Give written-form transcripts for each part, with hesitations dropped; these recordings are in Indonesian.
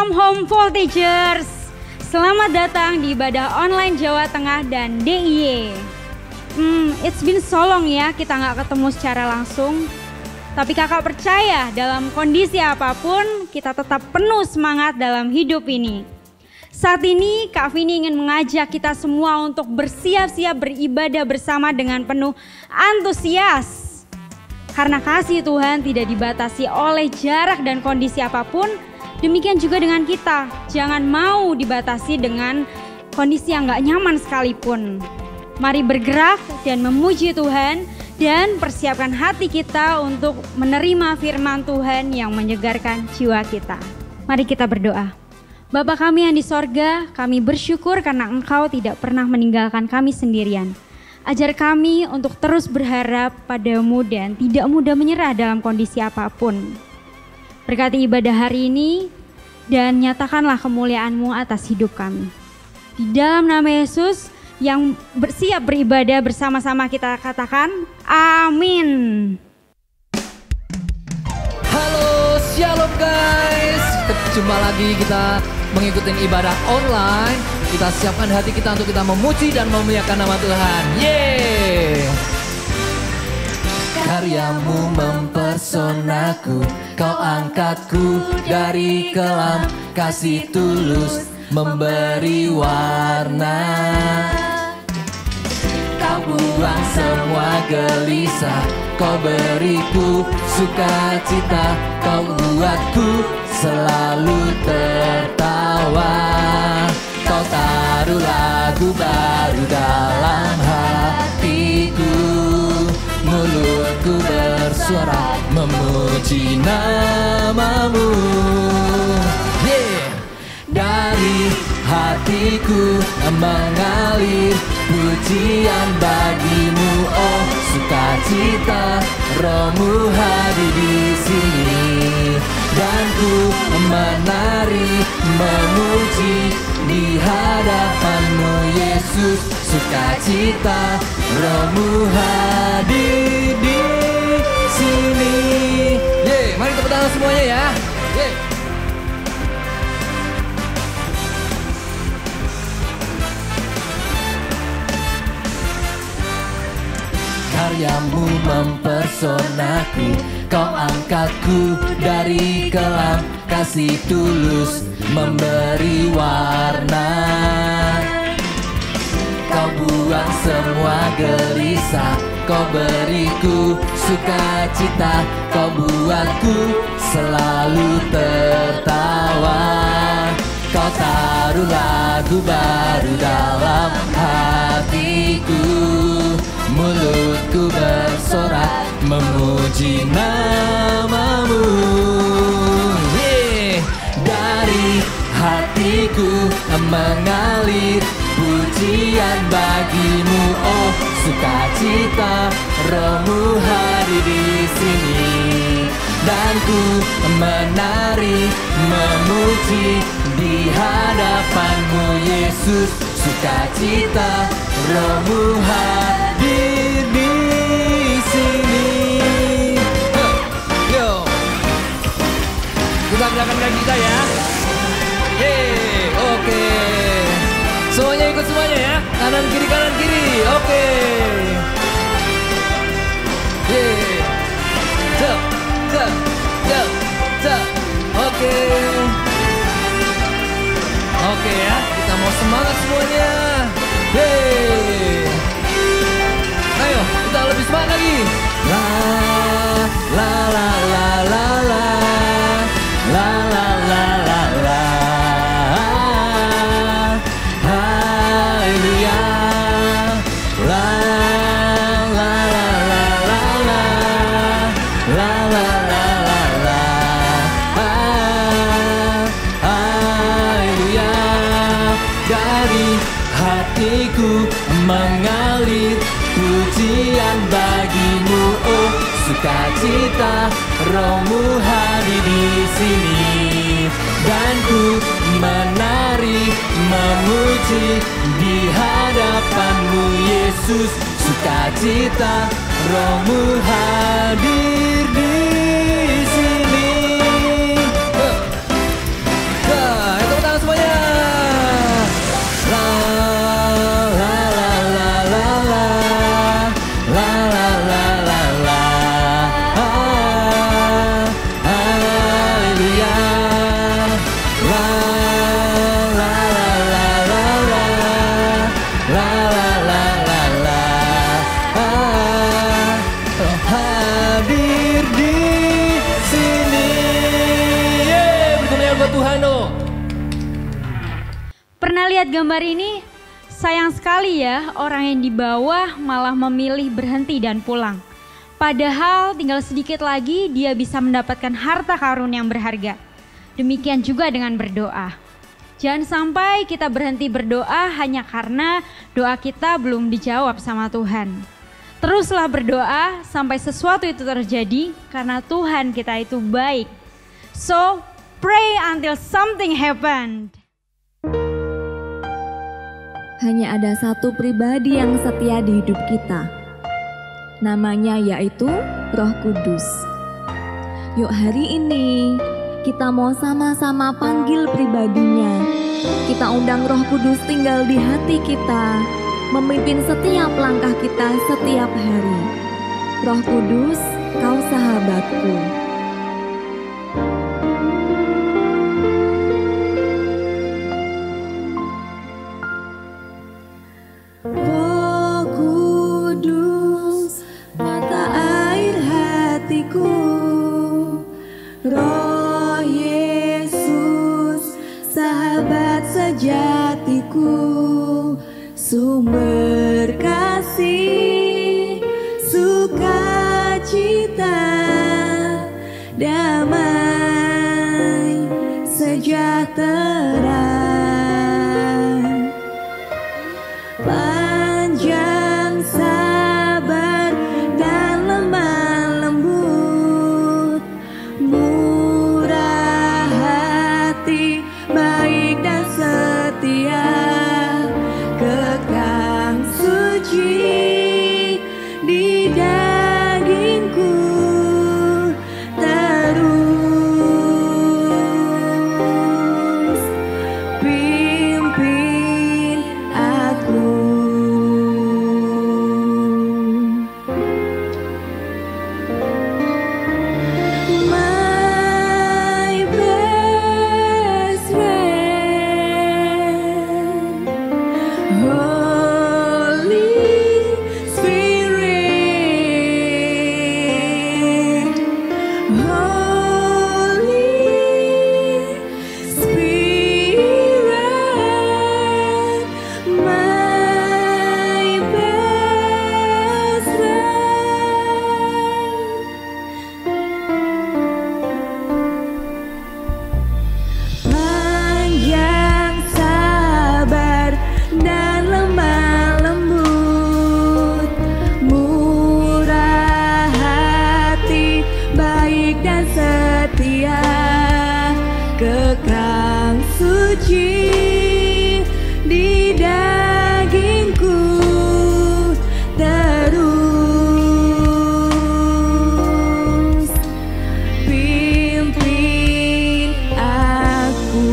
Shalom Home Voltagers. Selamat datang di ibadah online Jawa Tengah dan DIY. It's been so long ya kita nggak ketemu secara langsung. Tapi kakak percaya dalam kondisi apapun kita tetap penuh semangat dalam hidup ini. Saat ini Kak Vini ingin mengajak kita semua untuk bersiap-siap beribadah bersama dengan penuh antusias. Karena kasih Tuhan tidak dibatasi oleh jarak dan kondisi apapun, demikian juga dengan kita. Jangan mau dibatasi dengan kondisi yang gak nyaman sekalipun. Mari bergerak dan memuji Tuhan dan persiapkan hati kita untuk menerima firman Tuhan yang menyegarkan jiwa kita. Mari kita berdoa. Bapa kami yang di sorga, kami bersyukur karena Engkau tidak pernah meninggalkan kami sendirian. Ajar kami untuk terus berharap padamu dan tidak mudah menyerah dalam kondisi apapun. Berkati ibadah hari ini dan nyatakanlah kemuliaan-Mu atas hidup kami. Di dalam nama Yesus yang bersiap beribadah bersama-sama kita katakan amin. Halo, shalom guys. Jumpa lagi kita mengikuti ibadah online. Kita siapkan hati kita untuk kita memuji dan memuliakan nama Tuhan. Yeay. Karyamu mempersonaku, kau angkatku dari kelam, kasih tulus memberi warna. Kau buang semua gelisah, kau beriku sukacita, kau buatku selalu tertawa. Kau taruh lagu baru dalam hatiku, mulutku bersuara memuji namamu. Yeah. Dari hatiku mengalir pujian bagimu, oh sukacita Rohmu hadir di sini. Dan ku menari memuji di hadapanmu Yesus, sukacita Rohmu hadir di sini. Yeay, mari tepuk tangan semuanya ya. Yeay. Karyamu mempersonaku, kau angkatku dari kelam, kasih tulus memberi warna. Kau buang semua gelisah, kau beriku sukacita, kau buatku selalu tertawa. Kau taruh lagu baru dalam hatiku, mulutku bersorak memuji namamu. Yeah. Dari hatiku mengalir pujian bagimu, oh sukacita Rohmu hadir di sini. Dan ku menari memuji di hadapanmu Yesus, sukacita Rohmu hadir di sini. Yo, kita gerakan kaki kita ya. Yeay, oke. Semuanya ikut semuanya ya. Kanan kiri kanan kiri. Oke. Yeay. Cep, cep, cep, cep. Oke. Oke ya, kita mau semangat semuanya. Hey. Ayo, kita lebih semangat lagi. La la la la la la la la la la la. Haleluya. La la la la la la la la la la la. Haleluya. Dari hatiku mengalir pujian bagimu, oh sukacita Rohmu hadir di sini. Dan ku menari memuji di hadapanmu Yesus, sukacita Rohmu hadir di sini. lihat gambar ini, sayang sekali ya orang yang di bawah malah memilih berhenti dan pulang. Padahal tinggal sedikit lagi dia bisa mendapatkan harta karun yang berharga. Demikian juga dengan berdoa. Jangan sampai kita berhenti berdoa hanya karena doa kita belum dijawab sama Tuhan. Teruslah berdoa sampai sesuatu itu terjadi karena Tuhan kita itu baik. So, pray until something happened. Hanya ada satu pribadi yang setia di hidup kita. Namanya yaitu Roh Kudus. Yuk hari ini kita mau sama-sama panggil pribadinya. Kita undang Roh Kudus tinggal di hati kita, memimpin setiap langkah kita setiap hari. Roh Kudus, kau sahabatku. Roh Kudus, mata air hatiku. Roh Yesus, sahabat sejatiku, sumber kasih, sukacita, damai, sejahtera, panjang sabar dan lemah lembut, murah hati, baik dan setia, kekang suci di dagingku terus pimpin aku. My best friend, Holy Spirit, Holy Spirit, my best friend. Panjang sabar dan lemah lembut, murah hati, baik dan setia, kekang suci di dagingku terus pimpin aku.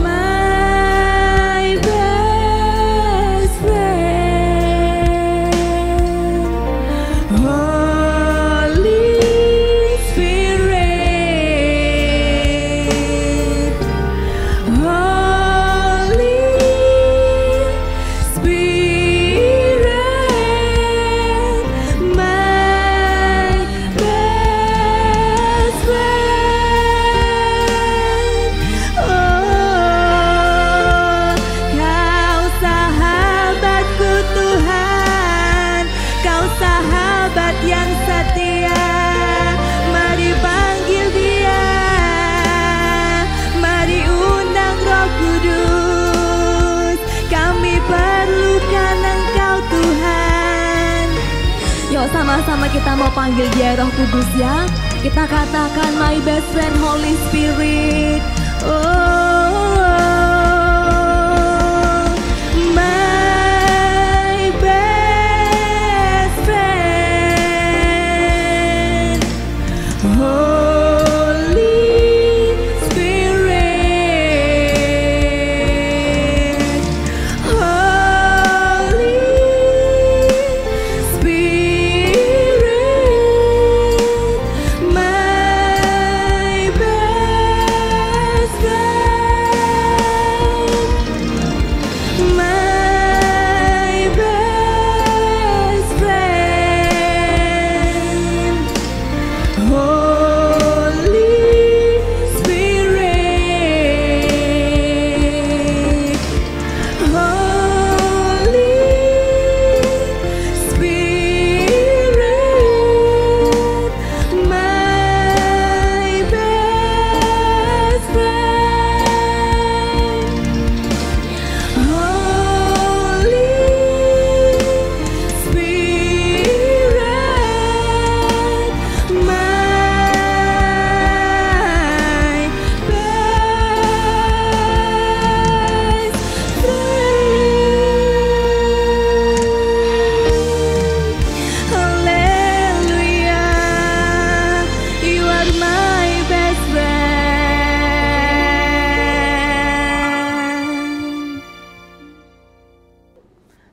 My best friend, Holy Spirit, Holy Spirit, my best friend. Oh, kau sahabatku Tuhan, kau sahabat yang setia. Mari panggil dia, mari undang Roh Kudus. Kami perlukan Engkau Tuhan. Yuk sama-sama kita mau panggil dia Roh Kudus ya. Kita katakan my best friend Holy Spirit. Oh, my best friend, Holy Spirit, Holy Spirit, my best friend.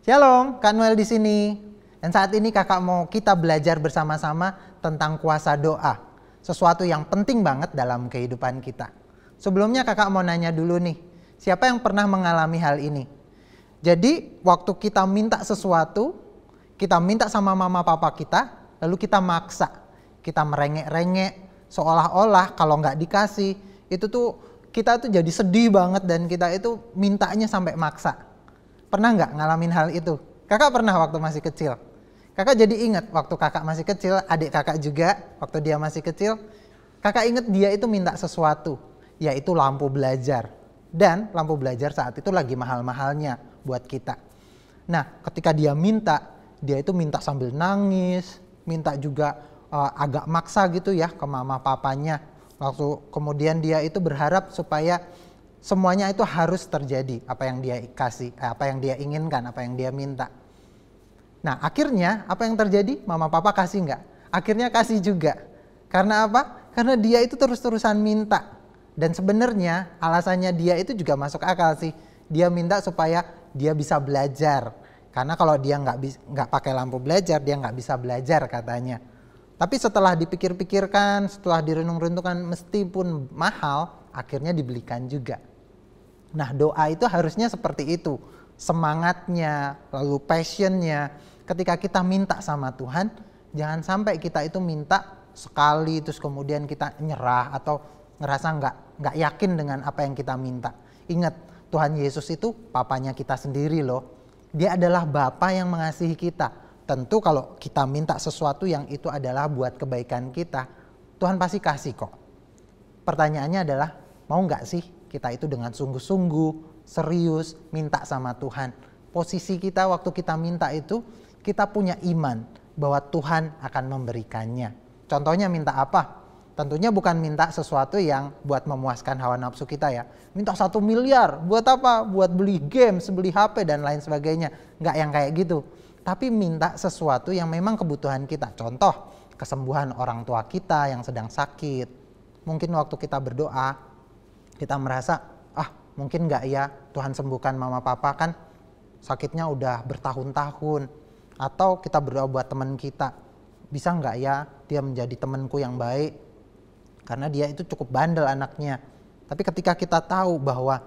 Shalom, Kak Noel di sini. Dan saat ini kakak mau kita belajar bersama-sama tentang kuasa doa. Sesuatu yang penting banget dalam kehidupan kita. Sebelumnya kakak mau nanya dulu nih, siapa yang pernah mengalami hal ini? Jadi waktu kita minta sesuatu, kita minta sama mama papa kita, lalu kita maksa. Kita merengek-rengek, seolah-olah kalau nggak dikasih, itu tuh kita tuh jadi sedih banget dan kita itu mintanya sampai maksa. Pernah nggak ngalamin hal itu? Kakak pernah waktu masih kecil. Kakak jadi ingat waktu kakak masih kecil, adik kakak juga waktu dia masih kecil. Kakak ingat dia itu minta sesuatu, yaitu lampu belajar. Dan lampu belajar saat itu lagi mahal-mahalnya buat kita. Nah ketika dia itu minta sambil nangis, minta juga agak maksa gitu ya ke mama papanya. Waktu kemudian dia itu berharap supaya semuanya itu harus terjadi, apa yang dia kasih, apa yang dia inginkan, apa yang dia minta. Nah akhirnya apa yang terjadi? Mama papa kasih nggak? Akhirnya kasih juga. Karena apa? Karena dia itu terus-terusan minta. Dan sebenarnya alasannya dia itu juga masuk akal sih. Dia minta supaya dia bisa belajar. Karena kalau dia nggak pakai lampu belajar, dia nggak bisa belajar katanya. Tapi setelah dipikir-pikirkan, setelah direnung-renungkan, meskipun mahal, akhirnya dibelikan juga. Nah doa itu harusnya seperti itu. Semangatnya, lalu passionnya. Ketika kita minta sama Tuhan, jangan sampai kita itu minta sekali terus kemudian kita nyerah atau ngerasa nggak yakin dengan apa yang kita minta. Ingat, Tuhan Yesus itu papanya kita sendiri loh. Dia adalah Bapa yang mengasihi kita. Tentu kalau kita minta sesuatu yang itu adalah buat kebaikan kita, Tuhan pasti kasih kok. Pertanyaannya adalah, mau nggak sih kita itu dengan sungguh-sungguh, serius minta sama Tuhan? Posisi kita waktu kita minta itu, kita punya iman bahwa Tuhan akan memberikannya. Contohnya minta apa? Tentunya bukan minta sesuatu yang buat memuaskan hawa nafsu kita ya. Minta 1 miliar, buat apa? Buat beli game, beli HP dan lain sebagainya. Nggak yang kayak gitu. Tapi minta sesuatu yang memang kebutuhan kita. Contoh, kesembuhan orang tua kita yang sedang sakit. Mungkin waktu kita berdoa, kita merasa, mungkin nggak ya Tuhan sembuhkan mama papa, kan sakitnya udah bertahun-tahun. Atau kita berdoa buat teman kita, bisa nggak ya dia menjadi temanku yang baik, karena dia itu cukup bandel anaknya. Tapi ketika kita tahu bahwa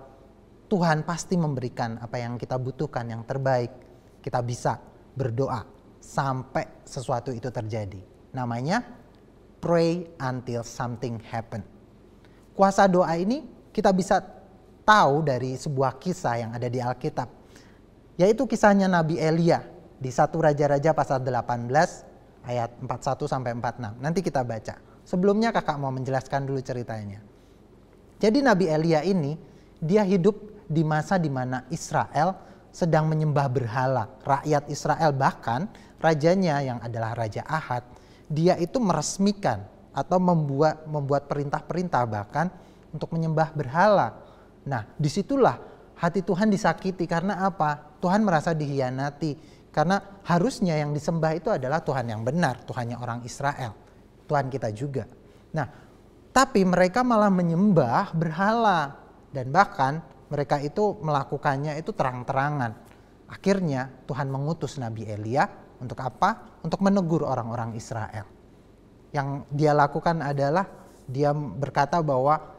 Tuhan pasti memberikan apa yang kita butuhkan yang terbaik, kita bisa berdoa sampai sesuatu itu terjadi. Namanya pray until something happen. Kuasa doa ini kita bisa tahu dari sebuah kisah yang ada di Alkitab, yaitu kisahnya Nabi Elia di 1 Raja-Raja pasal 18 ayat 41 sampai 46. Nanti kita baca. Sebelumnya kakak mau menjelaskan dulu ceritanya. Jadi Nabi Elia ini dia hidup di masa di mana Israel sedang menyembah berhala. Rakyat Israel, bahkan rajanya yang adalah Raja Ahad, dia itu meresmikan atau membuat perintah-perintah bahkan untuk menyembah berhala. Nah disitulah hati Tuhan disakiti. Karena apa? Tuhan merasa dihianati. Karena harusnya yang disembah itu adalah Tuhan yang benar, Tuhannya orang Israel, Tuhan kita juga. Nah tapi mereka malah menyembah berhala. Dan bahkan mereka itu melakukannya itu terang-terangan. Akhirnya Tuhan mengutus Nabi Elia untuk apa? Untuk menegur orang-orang Israel. Yang dia lakukan adalah dia berkata bahwa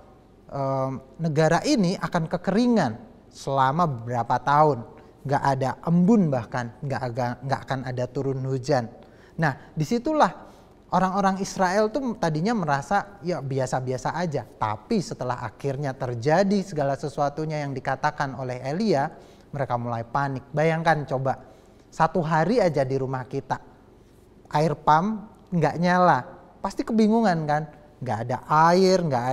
negara ini akan kekeringan selama beberapa tahun. Gak ada embun, bahkan gak akan ada turun hujan. Nah disitulah orang-orang Israel tuh tadinya merasa ya biasa-biasa aja. Tapi setelah akhirnya terjadi segala sesuatunya yang dikatakan oleh Elia, mereka mulai panik. Bayangkan coba, 1 hari aja di rumah kita, air pump nggak nyala. Pasti kebingungan kan? Nggak ada air, nggak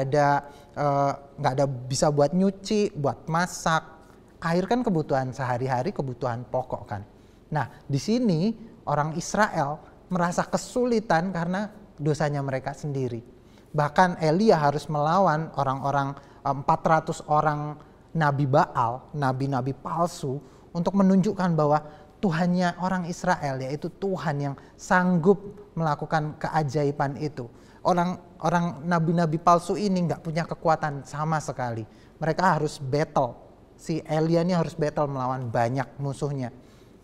ada bisa buat nyuci, buat masak. Air kan kebutuhan sehari-hari, kebutuhan pokok kan. Nah di sini orang Israel merasa kesulitan karena dosanya mereka sendiri. Bahkan Elia harus melawan orang-orang 400 orang nabi Baal, nabi-nabi palsu, untuk menunjukkan bahwa Tuhannya orang Israel, yaitu Tuhan yang sanggup melakukan keajaiban itu. Orang nabi-nabi palsu ini nggak punya kekuatan sama sekali. Mereka harus battle. Si Elia ini harus battle melawan banyak musuhnya.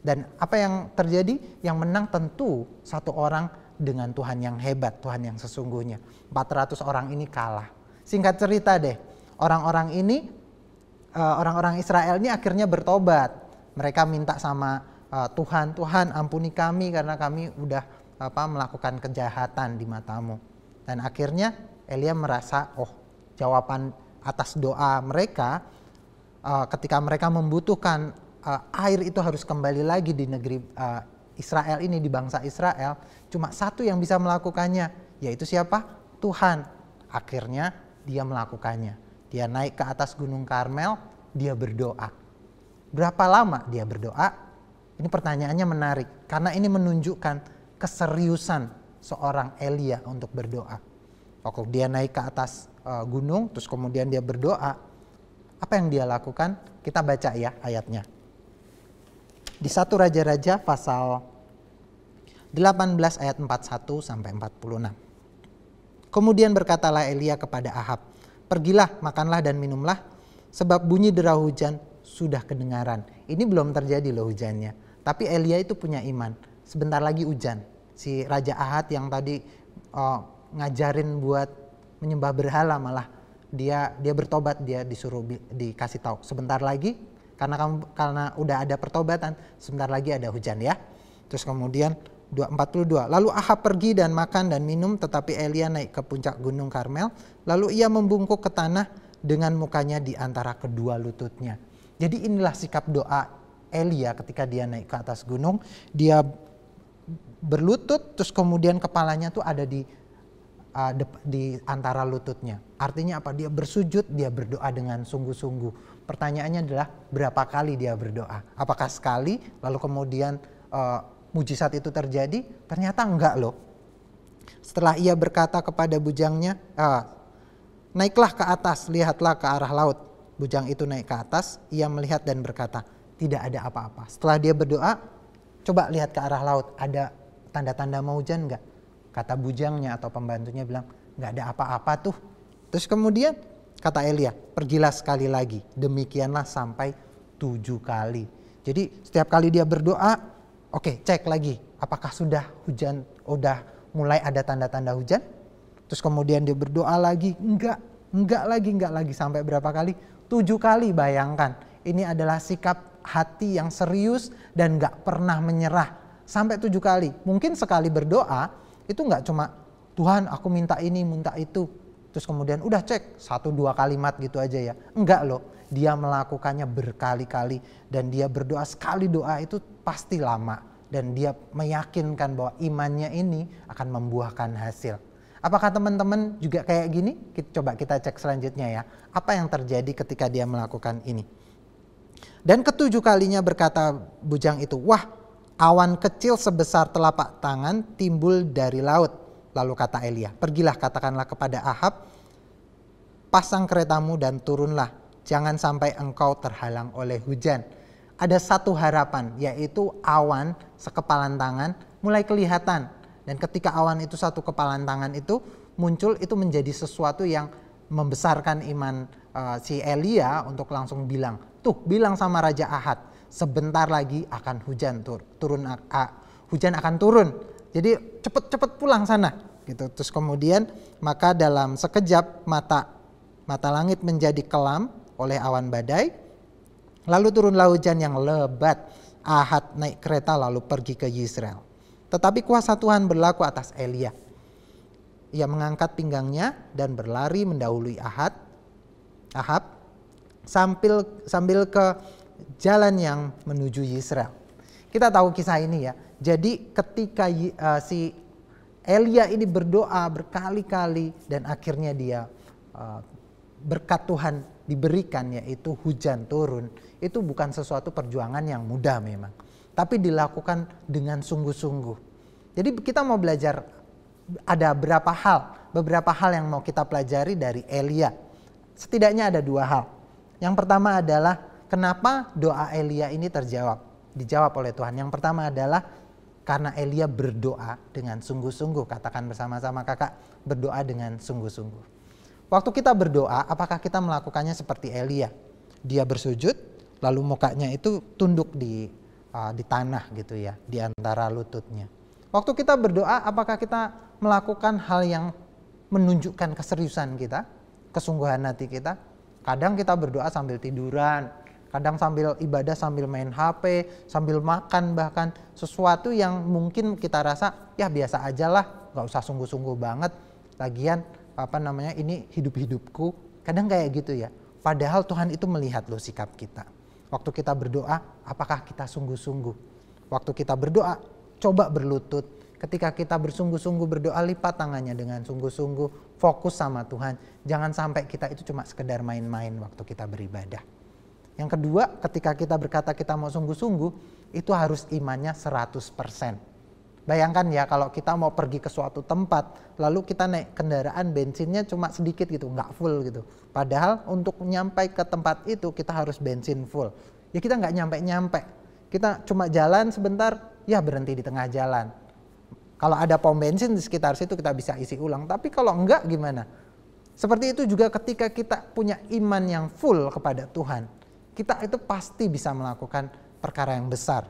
Dan apa yang terjadi? Yang menang tentu satu orang dengan Tuhan yang hebat, Tuhan yang sesungguhnya. 400 orang ini kalah. Singkat cerita deh, orang-orang Israel ini akhirnya bertobat. Mereka minta sama Tuhan, Tuhan ampuni kami karena kami udah melakukan kejahatan di matamu. Dan akhirnya Elia merasa, jawaban atas doa mereka ketika mereka membutuhkan air itu harus kembali lagi di negeri Israel ini, di bangsa Israel. Cuma satu yang bisa melakukannya, yaitu siapa? Tuhan. Akhirnya dia melakukannya. Dia naik ke atas Gunung Karmel, dia berdoa. Berapa lama dia berdoa? Ini pertanyaannya menarik, karena ini menunjukkan keseriusan seorang Elia untuk berdoa. Waktu dia naik ke atas gunung, terus kemudian dia berdoa, apa yang dia lakukan? Kita baca ya ayatnya. Di 1 Raja-Raja pasal 18 ayat 41 sampai 46. Kemudian berkatalah Elia kepada Ahab, pergilah, makanlah dan minumlah, sebab bunyi dera hujan sudah kedengaran. Ini belum terjadi loh hujannya. Tapi Elia itu punya iman. Sebentar lagi hujan. Si Raja Ahab yang tadi ngajarin buat menyembah berhala, malah dia bertobat, dia disuruh dikasih tahu sebentar lagi karena udah ada pertobatan, sebentar lagi ada hujan ya. Terus kemudian 42. Lalu Ahab pergi dan makan dan minum, tetapi Elia naik ke puncak Gunung Karmel, lalu ia membungkuk ke tanah dengan mukanya di antara kedua lututnya. Jadi inilah sikap doa Elia ketika dia naik ke atas gunung. Dia berlutut, terus kemudian kepalanya tuh ada di antara lututnya. Artinya apa? Dia bersujud, dia berdoa dengan sungguh-sungguh. Pertanyaannya adalah berapa kali dia berdoa? Apakah sekali lalu kemudian mujizat itu terjadi? Ternyata enggak loh. Setelah ia berkata kepada bujangnya, naiklah ke atas, lihatlah ke arah laut. Bujang itu naik ke atas, ia melihat dan berkata, tidak ada apa-apa. Setelah dia berdoa, coba lihat ke arah laut, ada tanda-tanda mau hujan enggak? Kata bujangnya atau pembantunya bilang, enggak ada apa-apa tuh. Terus kemudian kata Elia, pergilah sekali lagi. Demikianlah sampai 7 kali. Jadi setiap kali dia berdoa, oke, cek lagi. Apakah sudah hujan, udah mulai ada tanda-tanda hujan? Terus kemudian dia berdoa lagi, enggak lagi. Sampai berapa kali? 7 kali, bayangkan. Ini adalah sikap hati yang serius dan gak pernah menyerah. Sampai 7 kali. Mungkin sekali berdoa, itu gak cuma, Tuhan aku minta ini, minta itu. Terus kemudian udah cek 1-2 kalimat gitu aja ya. Enggak loh, dia melakukannya berkali-kali. Dan dia berdoa sekali doa itu pasti lama. Dan dia meyakinkan bahwa imannya ini akan membuahkan hasil. Apakah teman-teman juga kayak gini? Coba kita cek selanjutnya ya. Apa yang terjadi ketika dia melakukan ini? Dan ke-7 kalinya berkata bujang itu, wah, awan kecil sebesar telapak tangan timbul dari laut. Lalu kata Elia, pergilah katakanlah kepada Ahab, pasang keretamu dan turunlah, jangan sampai engkau terhalang oleh hujan. Ada satu harapan, yaitu awan sekepalan tangan mulai kelihatan. Dan ketika awan itu satu kepalan tangan itu muncul, itu menjadi sesuatu yang membesarkan iman si Elia untuk langsung bilang, bilang sama Raja Ahab, sebentar lagi akan hujan hujan akan turun. Jadi cepet pulang sana gitu. Terus kemudian maka dalam sekejap mata langit menjadi kelam oleh awan badai. Lalu turunlah hujan yang lebat. Ahab naik kereta lalu pergi ke Yisrael. Tetapi kuasa Tuhan berlaku atas Elia. Ia mengangkat pinggangnya dan berlari mendahului Ahab sambil ke jalan yang menuju Yisrael. Kita tahu kisah ini ya. Jadi ketika si Elia ini berdoa berkali-kali dan akhirnya dia berkat Tuhan diberikan, yaitu hujan turun. Itu bukan sesuatu perjuangan yang mudah memang, tapi dilakukan dengan sungguh-sungguh. Jadi kita mau belajar, ada beberapa hal yang mau kita pelajari dari Elia. Setidaknya ada 2 hal. Yang pertama adalah kenapa doa Elia ini dijawab oleh Tuhan. Yang pertama adalah karena Elia berdoa dengan sungguh-sungguh. Katakan bersama-sama kakak, berdoa dengan sungguh-sungguh. Waktu kita berdoa, apakah kita melakukannya seperti Elia? Dia bersujud, lalu mukanya itu tunduk di di tanah gitu ya, di antara lututnya. Waktu kita berdoa, apakah kita melakukan hal yang menunjukkan keseriusan kita, kesungguhan hati kita? Kadang kita berdoa sambil tiduran, kadang sambil ibadah sambil main HP, sambil makan, bahkan sesuatu yang mungkin kita rasa ya biasa aja lah, gak usah sungguh-sungguh banget. Lagian ini hidup-hidupku. Kadang kayak gitu ya. Padahal Tuhan itu melihat loh sikap kita. Waktu kita berdoa, apakah kita sungguh-sungguh? Waktu kita berdoa, coba berlutut. Ketika kita bersungguh-sungguh berdoa, lipat tangannya dengan sungguh-sungguh, fokus sama Tuhan. Jangan sampai kita itu cuma sekedar main-main waktu kita beribadah. Yang kedua, ketika kita berkata kita mau sungguh-sungguh, itu harus imannya 100%. Bayangkan ya kalau kita mau pergi ke suatu tempat, lalu kita naik kendaraan bensinnya cuma sedikit gitu, nggak full gitu. Padahal untuk nyampe ke tempat itu kita harus bensin full. Ya kita nggak nyampe-nyampe. Kita cuma jalan sebentar, ya berhenti di tengah jalan. Kalau ada pom bensin di sekitar situ kita bisa isi ulang. Tapi kalau enggak gimana? Seperti itu juga ketika kita punya iman yang full kepada Tuhan. Kita itu pasti bisa melakukan perkara yang besar.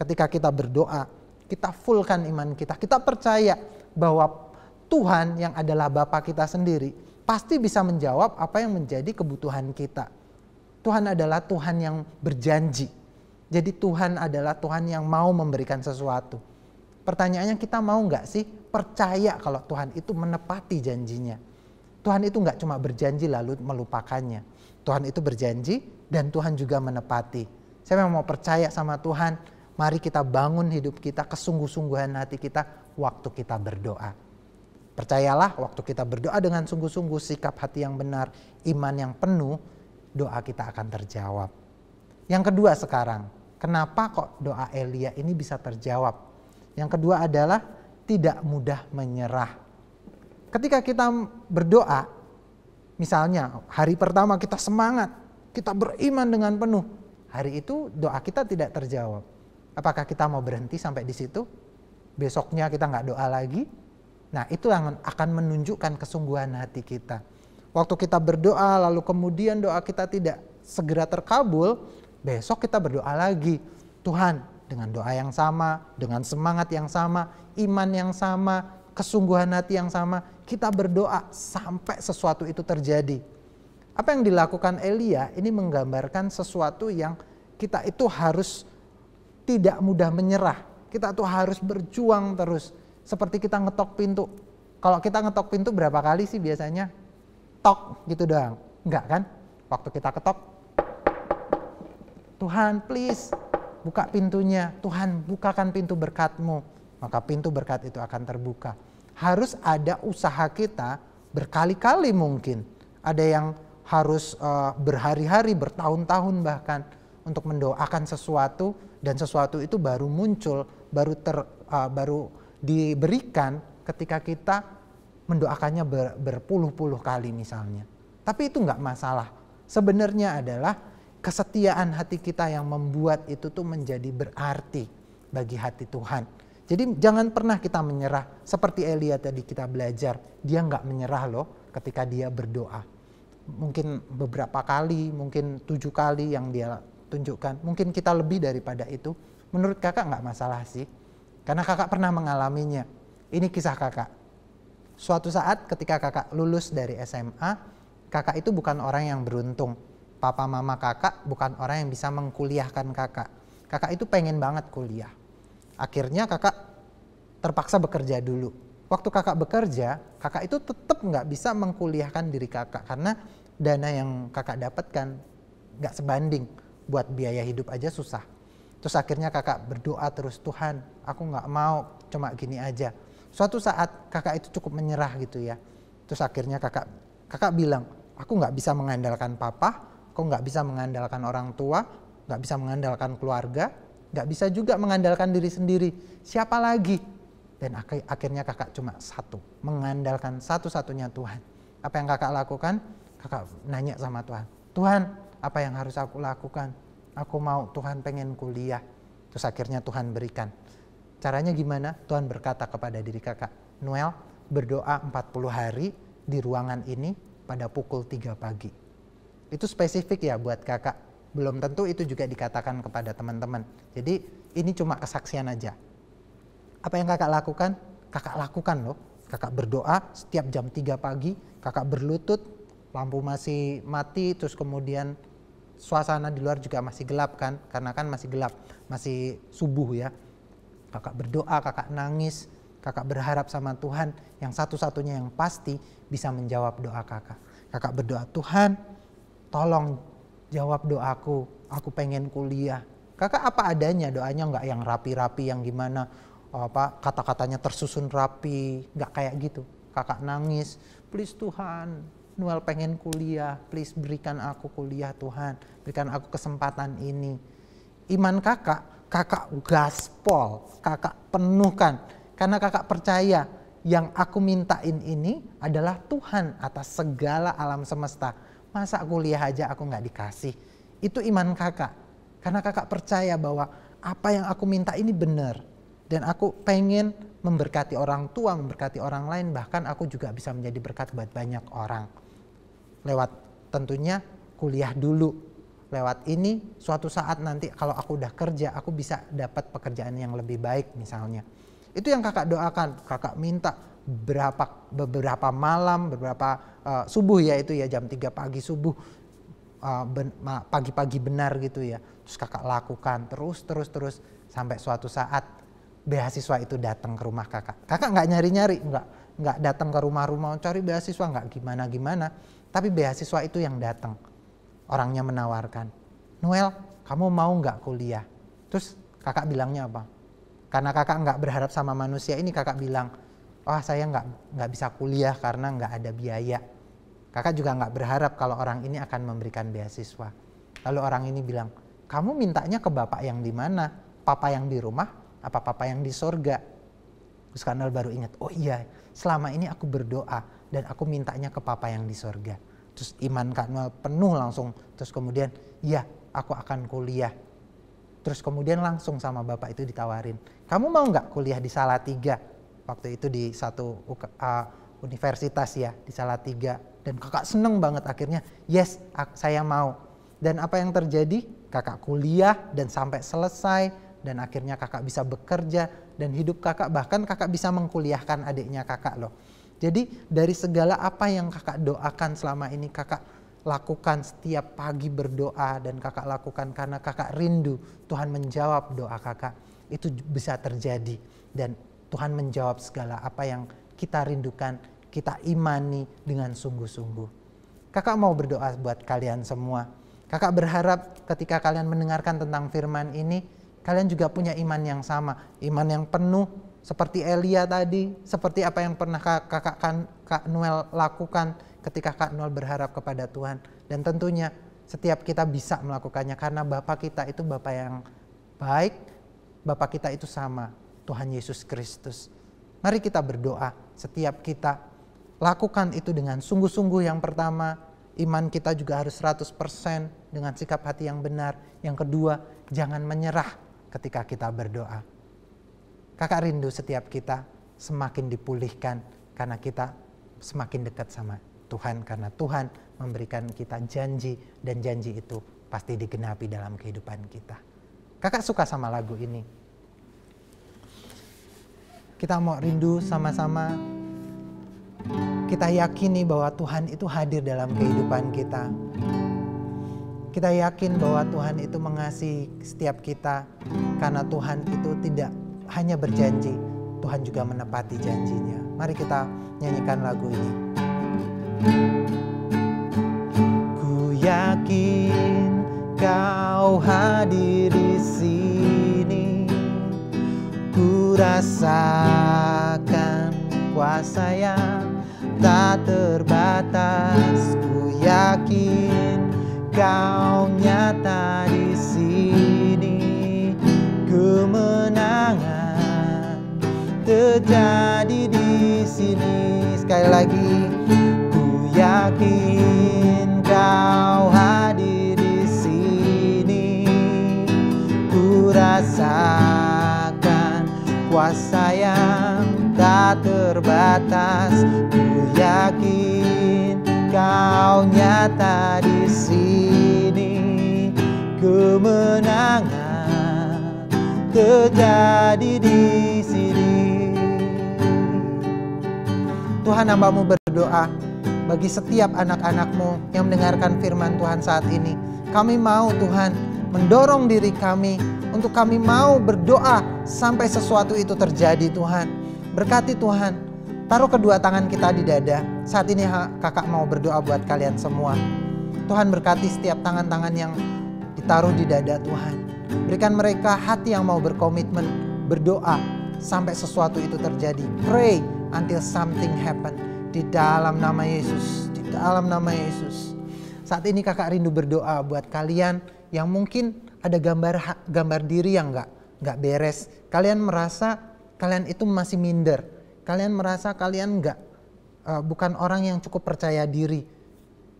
Ketika kita berdoa, kita fullkan iman kita. Kita percaya bahwa Tuhan yang adalah Bapa kita sendiri pasti bisa menjawab apa yang menjadi kebutuhan kita. Tuhan adalah Tuhan yang berjanji. Jadi Tuhan adalah Tuhan yang mau memberikan sesuatu. Pertanyaannya kita mau nggak sih percaya kalau Tuhan itu menepati janjinya. Tuhan itu nggak cuma berjanji lalu melupakannya. Tuhan itu berjanji dan Tuhan juga menepati. Saya mau percaya sama Tuhan. Mari kita bangun hidup kita, kesungguh-sungguhan hati kita waktu kita berdoa. Percayalah waktu kita berdoa dengan sungguh-sungguh, sikap hati yang benar, iman yang penuh, doa kita akan terjawab. Yang kedua sekarang, kenapa kok doa Elia ini bisa terjawab? Yang kedua adalah tidak mudah menyerah. Ketika kita berdoa, misalnya hari pertama kita semangat, kita beriman dengan penuh, hari itu doa kita tidak terjawab. Apakah kita mau berhenti sampai di situ? Besoknya kita nggak doa lagi? Nah itu yang akan menunjukkan kesungguhan hati kita. Waktu kita berdoa lalu kemudian doa kita tidak segera terkabul, besok kita berdoa lagi. Tuhan, dengan doa yang sama, dengan semangat yang sama, iman yang sama, kesungguhan hati yang sama, kita berdoa sampai sesuatu itu terjadi. Apa yang dilakukan Elia ini menggambarkan sesuatu yang kita itu harus tidak mudah menyerah. Kita tuh harus berjuang terus. Seperti kita ngetok pintu. Kalau kita ngetok pintu berapa kali sih biasanya? Tok gitu doang. Enggak kan? Waktu kita ketok, Tuhan please buka pintunya. Tuhan bukakan pintu berkat-Mu. Maka pintu berkat itu akan terbuka. Harus ada usaha kita berkali-kali mungkin. Ada yang harus berhari-hari, bertahun-tahun bahkan untuk mendoakan sesuatu dan sesuatu itu baru muncul, baru diberikan ketika kita mendoakannya berpuluh-puluh kali misalnya. Tapi itu enggak masalah. Sebenarnya adalah kesetiaan hati kita yang membuat itu tuh menjadi berarti bagi hati Tuhan. Jadi jangan pernah kita menyerah. Seperti Elia tadi kita belajar, dia enggak menyerah loh ketika dia berdoa. Mungkin beberapa kali, mungkin 7 kali yang dia tunjukkan. Mungkin kita lebih daripada itu. Menurut kakak enggak masalah sih. Karena kakak pernah mengalaminya. Ini kisah kakak. Suatu saat ketika kakak lulus dari SMA, kakak itu bukan orang yang beruntung. Papa mama kakak bukan orang yang bisa mengkuliahkan kakak. Kakak itu pengen banget kuliah. Akhirnya kakak terpaksa bekerja dulu. Waktu kakak bekerja, kakak itu tetap nggak bisa mengkuliahkan diri kakak. Karena dana yang kakak dapatkan nggak sebanding. Buat biaya hidup aja susah. Terus akhirnya kakak berdoa terus, Tuhan aku nggak mau cuma gini aja. Suatu saat kakak itu cukup menyerah gitu ya. Terus akhirnya kakak bilang, aku nggak bisa mengandalkan papa, aku nggak bisa mengandalkan orang tua, nggak bisa mengandalkan keluarga, nggak bisa juga mengandalkan diri sendiri. Siapa lagi? Dan akhirnya kakak cuma satu, mengandalkan satu-satunya Tuhan. Apa yang kakak lakukan? Kakak nanya sama Tuhan, Tuhan apa yang harus aku lakukan? Aku mau, Tuhan pengen kuliah. Terus akhirnya Tuhan berikan. Caranya gimana? Tuhan berkata kepada diri kakak, Noel berdoa 40 hari di ruangan ini pada pukul 3 pagi. Itu spesifik ya buat kakak. Belum tentu itu juga dikatakan kepada teman-teman. Jadi ini cuma kesaksian aja. Apa yang kakak lakukan? Kakak lakukan loh. Kakak berdoa setiap jam 3 pagi, kakak berlutut, lampu masih mati, terus kemudian suasana di luar juga masih gelap kan, karena kan masih gelap, masih subuh ya. Kakak berdoa, kakak nangis, kakak berharap sama Tuhan yang satu-satunya yang pasti bisa menjawab doa kakak. Kakak berdoa, Tuhan tolong jawab doaku, aku pengen kuliah. Kakak apa adanya, doanya nggak yang rapi-rapi, yang gimana, kata-katanya tersusun rapi, nggak kayak gitu. Kakak nangis, please Tuhan, Noel pengen kuliah, please berikan aku kuliah Tuhan, berikan aku kesempatan ini. Iman kakak gaspol, kakak penuhkan, karena kakak percaya yang aku mintain ini adalah Tuhan atas segala alam semesta. Masa kuliah aja aku nggak dikasih? Itu iman kakak. Karena kakak percaya bahwa apa yang aku minta ini benar. Dan aku pengen memberkati orang tua, memberkati orang lain. Bahkan aku juga bisa menjadi berkat buat banyak orang. Lewat tentunya kuliah dulu. Lewat ini suatu saat nanti kalau aku udah kerja, aku bisa dapat pekerjaan yang lebih baik misalnya. Itu yang kakak doakan. Kakak minta beberapa malam, beberapa subuh ya, itu ya jam 3 pagi subuh, pagi-pagi benar gitu ya. Terus kakak lakukan terus sampai suatu saat beasiswa itu datang ke rumah kakak. Kakak nggak nyari-nyari, nggak datang ke rumah-rumah cari beasiswa, nggak gimana-gimana. Tapi beasiswa itu yang datang. Orangnya menawarkan, Noel, kamu mau nggak kuliah? Terus kakak bilangnya apa? Karena kakak nggak berharap sama manusia ini, kakak bilang, saya nggak bisa kuliah karena nggak ada biaya. Kakak juga nggak berharap kalau orang ini akan memberikan beasiswa. Lalu orang ini bilang, kamu mintanya ke bapak yang di mana? Papa yang di rumah, apa papa yang di sorga? Terus Kak Noel baru ingat, oh iya, selama ini aku berdoa dan aku mintanya ke papa yang di sorga. Terus iman Kak Noel penuh langsung. Terus kemudian, ya aku akan kuliah. Terus kemudian langsung sama bapak itu ditawarin, kamu mau nggak kuliah di Salatiga? Waktu itu di satu universitas ya, di Salatiga. Dan kakak seneng banget akhirnya, yes saya mau. Dan apa yang terjadi? Kakak kuliah dan sampai selesai. Dan akhirnya kakak bisa bekerja. Dan hidup kakak, bahkan kakak bisa mengkuliahkan adiknya kakak loh. Jadi dari segala apa yang kakak doakan selama ini, kakak lakukan setiap pagi berdoa. Dan kakak lakukan karena kakak rindu Tuhan menjawab doa kakak. Itu bisa terjadi. Dan Tuhan menjawab segala apa yang kita rindukan, kita imani dengan sungguh-sungguh. Kakak mau berdoa buat kalian semua. Kakak berharap ketika kalian mendengarkan tentang firman ini, kalian juga punya iman yang sama. Iman yang penuh seperti Elia tadi, seperti apa yang pernah Kak Noel lakukan ketika Kak Noel berharap kepada Tuhan. Dan tentunya setiap kita bisa melakukannya karena Bapa kita itu Bapa yang baik, Bapa kita itu sama, Tuhan Yesus Kristus. Mari kita berdoa, setiap kita lakukan itu dengan sungguh-sungguh. Yang pertama, iman kita juga harus 100% dengan sikap hati yang benar. Yang kedua, jangan menyerah ketika kita berdoa. Kakak rindu setiap kita semakin dipulihkan karena kita semakin dekat sama Tuhan. Karena Tuhan memberikan kita janji dan janji itu pasti digenapi dalam kehidupan kita. Kakak suka sama lagu ini. Kita mau rindu sama-sama. Kita yakini bahwa Tuhan itu hadir dalam kehidupan kita. Kita yakin bahwa Tuhan itu mengasihi setiap kita. Karena Tuhan itu tidak hanya berjanji, Tuhan juga menepati janjinya. Mari kita nyanyikan lagu ini. Ku yakin Kau hadir di sini. Ku rasakan kuasa yang tak terbatas. Ku yakin Kau nyata di sini. Kemenangan terjadi di sini. Sekali lagi, ku yakin Kau hadir di sini. Ku rasakan kuasa yang tak terbatas. Ku yakin Kau nyata di sini. terjadi di sini. Tuhan, hamba-Mu berdoa bagi setiap anak-anak-Mu yang mendengarkan firman Tuhan saat ini. Kami mau Tuhan mendorong diri kami untuk kami mau berdoa sampai sesuatu itu terjadi Tuhan. Berkati Tuhan, taruh kedua tangan kita di dada. Saat ini kakak mau berdoa buat kalian semua. Tuhan berkati setiap tangan-tangan yang ditaruh di dada Tuhan. Berikan mereka hati yang mau berkomitmen, berdoa sampai sesuatu itu terjadi. Pray until something happen. Di dalam nama Yesus, di dalam nama Yesus. Saat ini kakak rindu berdoa buat kalian yang mungkin ada gambar diri yang nggak beres. Kalian merasa kalian itu masih minder. Kalian merasa kalian bukan orang yang cukup percaya diri.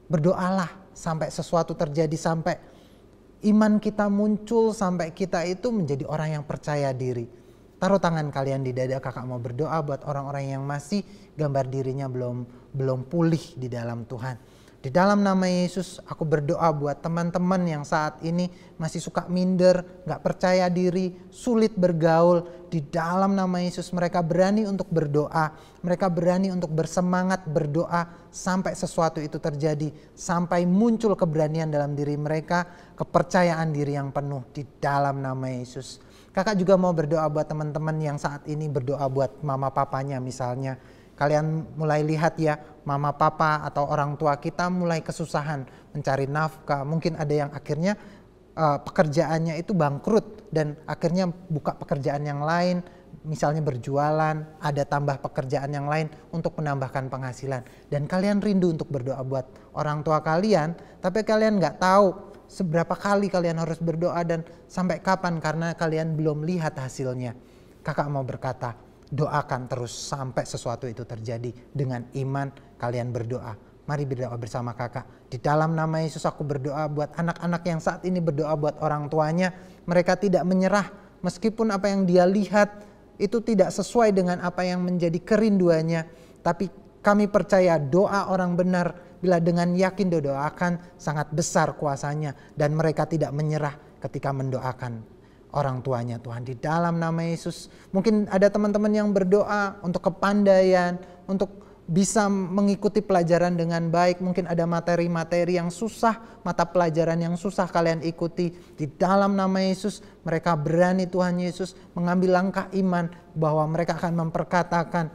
Berdoalah sampai sesuatu terjadi, sampai iman kita muncul, sampai kita itu menjadi orang yang percaya diri. Taruh tangan kalian di dada, kakak mau berdoa buat orang-orang yang masih gambar dirinya belum pulih di dalam Tuhan. Di dalam nama Yesus aku berdoa buat teman-teman yang saat ini masih suka minder, gak percaya diri, sulit bergaul. Di dalam nama Yesus mereka berani untuk berdoa, mereka berani untuk bersemangat berdoa sampai sesuatu itu terjadi. Sampai muncul keberanian dalam diri mereka, kepercayaan diri yang penuh di dalam nama Yesus. Kakak juga mau berdoa buat teman-teman yang saat ini berdoa buat mama papanya misalnya. Kalian mulai lihat ya, mama papa atau orang tua kita mulai kesusahan mencari nafkah. Mungkin ada yang akhirnya pekerjaannya itu bangkrut dan akhirnya buka pekerjaan yang lain. Misalnya berjualan, ada tambah pekerjaan yang lain untuk menambahkan penghasilan. Dan kalian rindu untuk berdoa buat orang tua kalian, tapi kalian nggak tahu seberapa kali kalian harus berdoa dan sampai kapan karena kalian belum lihat hasilnya. Kakak mau berkata, doakan terus sampai sesuatu itu terjadi. Dengan iman kalian berdoa. Mari berdoa bersama kakak. Di dalam nama Yesus aku berdoa buat anak-anak yang saat ini berdoa buat orang tuanya. Mereka tidak menyerah meskipun apa yang dia lihat itu tidak sesuai dengan apa yang menjadi kerinduannya. Tapi kami percaya doa orang benar bila dengan yakin didoakan sangat besar kuasanya. Dan mereka tidak menyerah ketika mendoakan orang tuanya Tuhan. Di dalam nama Yesus. Mungkin ada teman-teman yang berdoa untuk kepandaian, untuk bisa mengikuti pelajaran dengan baik. Mungkin ada materi-materi yang susah, mata pelajaran yang susah kalian ikuti. Di dalam nama Yesus mereka berani Tuhan Yesus mengambil langkah iman bahwa mereka akan memperkatakan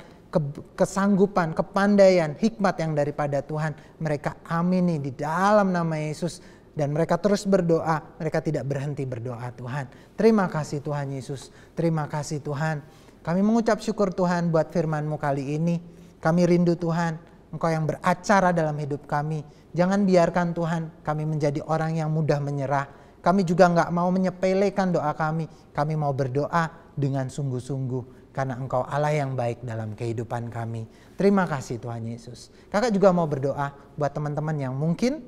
kesanggupan, kepandaian, hikmat yang daripada Tuhan. Mereka amini di dalam nama Yesus. Dan mereka terus berdoa, mereka tidak berhenti berdoa Tuhan. Terima kasih Tuhan Yesus, terima kasih Tuhan. Kami mengucap syukur Tuhan buat firman-Mu kali ini. Kami rindu Tuhan, Engkau yang beracara dalam hidup kami. Jangan biarkan Tuhan kami menjadi orang yang mudah menyerah. Kami juga gak mau menyepelekan doa kami. Kami mau berdoa dengan sungguh-sungguh. Karena Engkau Allah yang baik dalam kehidupan kami. Terima kasih Tuhan Yesus. Kakak juga mau berdoa buat teman-teman yang mungkin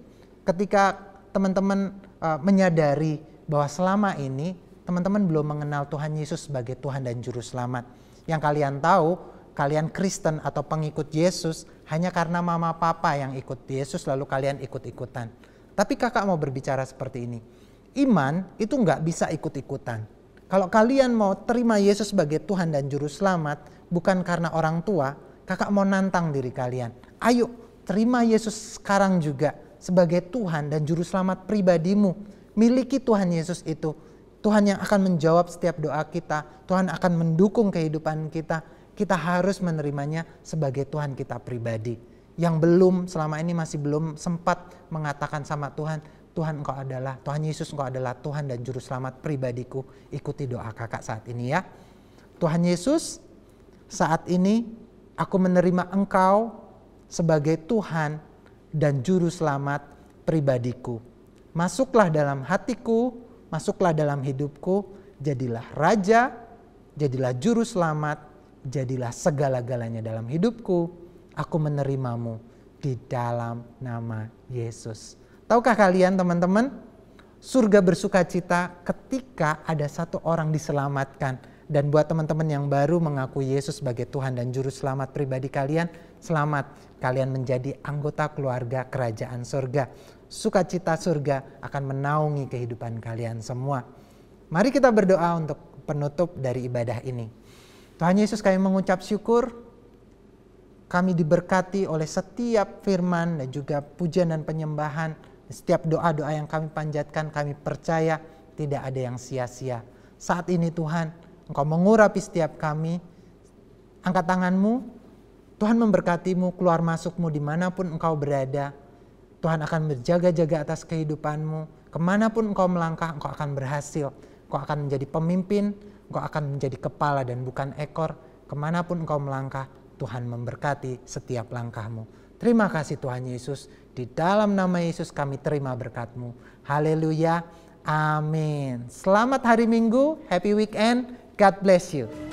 ketika teman-teman menyadari bahwa selama ini teman-teman belum mengenal Tuhan Yesus sebagai Tuhan dan Juru Selamat. Yang kalian tahu, kalian Kristen atau pengikut Yesus hanya karena mama papa yang ikut Yesus lalu kalian ikut-ikutan. Tapi kakak mau berbicara seperti ini. Iman itu nggak bisa ikut-ikutan. Kalau kalian mau terima Yesus sebagai Tuhan dan Juru Selamat bukan karena orang tua, kakak mau nantang diri kalian. Ayo terima Yesus sekarang juga sebagai Tuhan dan Juru Selamat pribadimu. Miliki Tuhan Yesus itu. Tuhan yang akan menjawab setiap doa kita. Tuhan akan mendukung kehidupan kita. Kita harus menerimanya sebagai Tuhan kita pribadi. Yang belum, selama ini masih belum sempat mengatakan sama Tuhan, Tuhan Engkau adalah, Tuhan Yesus Engkau adalah Tuhan dan Juru Selamat pribadiku. Ikuti doa kakak saat ini ya. Tuhan Yesus, saat ini aku menerima Engkau sebagai Tuhan dan Juru Selamat pribadiku. Masuklah dalam hatiku, masuklah dalam hidupku, jadilah Raja, jadilah Juru Selamat, jadilah segala-galanya dalam hidupku. Aku menerimamu di dalam nama Yesus. Tahukah kalian teman-teman, surga bersuka cita ketika ada satu orang diselamatkan. Dan buat teman-teman yang baru mengaku Yesus sebagai Tuhan dan Juru Selamat pribadi kalian, selamat. Kalian menjadi anggota keluarga kerajaan surga. Sukacita surga akan menaungi kehidupan kalian semua. Mari kita berdoa untuk penutup dari ibadah ini. Tuhan Yesus, kami mengucap syukur, kami diberkati oleh setiap firman dan juga pujian dan penyembahan. Setiap doa-doa yang kami panjatkan, kami percaya tidak ada yang sia-sia. Saat ini Tuhan, Engkau mengurapi setiap kami. Angkat tanganmu, Tuhan memberkatimu, keluar masukmu dimanapun engkau berada. Tuhan akan berjaga-jaga atas kehidupanmu. Kemanapun engkau melangkah, engkau akan berhasil. Engkau akan menjadi pemimpin, engkau akan menjadi kepala dan bukan ekor. Kemanapun engkau melangkah, Tuhan memberkati setiap langkahmu. Terima kasih Tuhan Yesus. Di dalam nama Yesus kami terima berkat-Mu. Haleluya. Amin. Selamat hari Minggu. Happy weekend. God bless you.